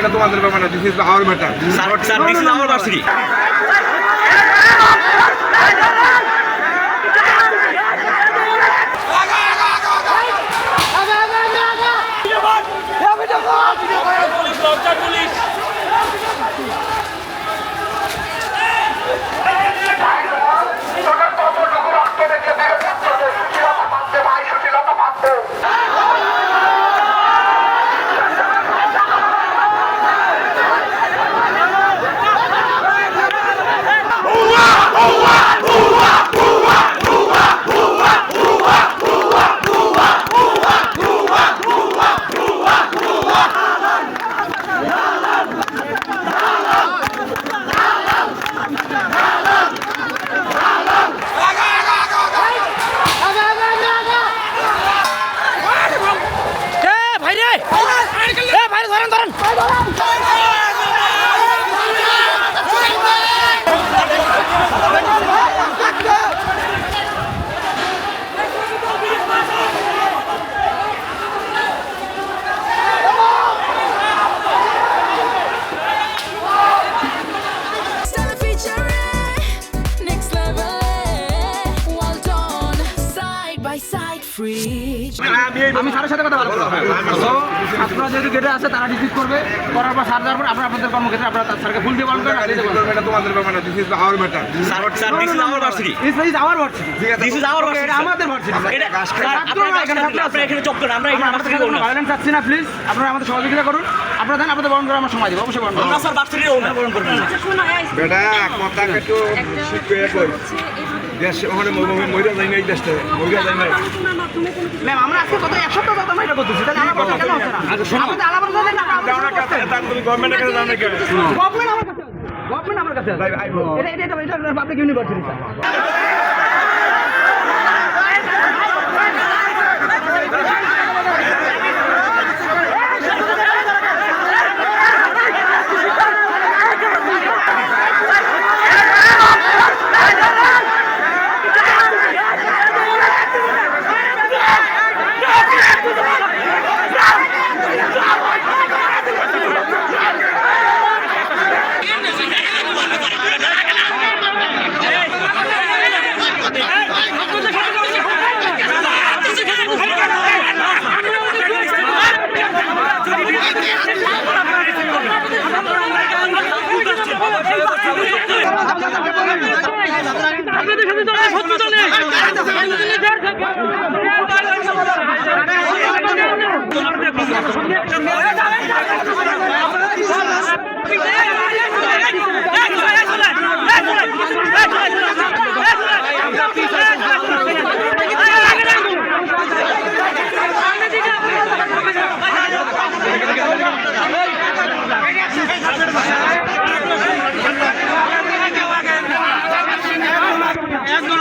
এটা তোমাদের ব্যাপার না, this is our matter. Sir this is our varsity. আমি স্যারের সাথে কথা বলবো। আপনারা যেহেতু গেটে আছে তারা রিসিভ করবে, করার পর স্যার যাওয়ার পর আপনারা আপনাদের কর্মক্ষেত্রে আপনারা স্যারকে ফুল দিয়ে বলবেন। এটা তোমাদের ব্যাপার না, this is our matter. Sir this is our varsity. Is our varsity. This is our varsity. এটা আমাদের ভার্সিটি। এটা আপনারা এখানে চুপ করেন, আমরা এখানে আমাদের থেকে বলবো না। ভায়োলেন্স চাচ্ছি না, প্লিজ আপনারা আমাদের সহযোগিতা করুন। আপনারা দেন, আপনাদের বরণ করে আমরা সময় দেব, অবশ্যই বরণ করব। আমরা স্যার ভার্সিটির ওনার বরণ করবেন না। বেটা কথা একটু শিখবে কই দেশ ওখানে মইরা যাই না, এই দেশটা মইরা যাই না। ম্যাম আমরা আজকে কত এক সপ্তাহ কথা আমরা এটা করতেছি, তাহলে আমার কথা কেন হচ্ছে না? আমাদের আলাপ করতে দেন না, আমার কাছে তুমি গভর্নমেন্টের কাছে জানো কেন? গভর্নমেন্ট আমার কাছে আছে। এটা পাবলিক ইউনিভার্সিটি স্যার। একজন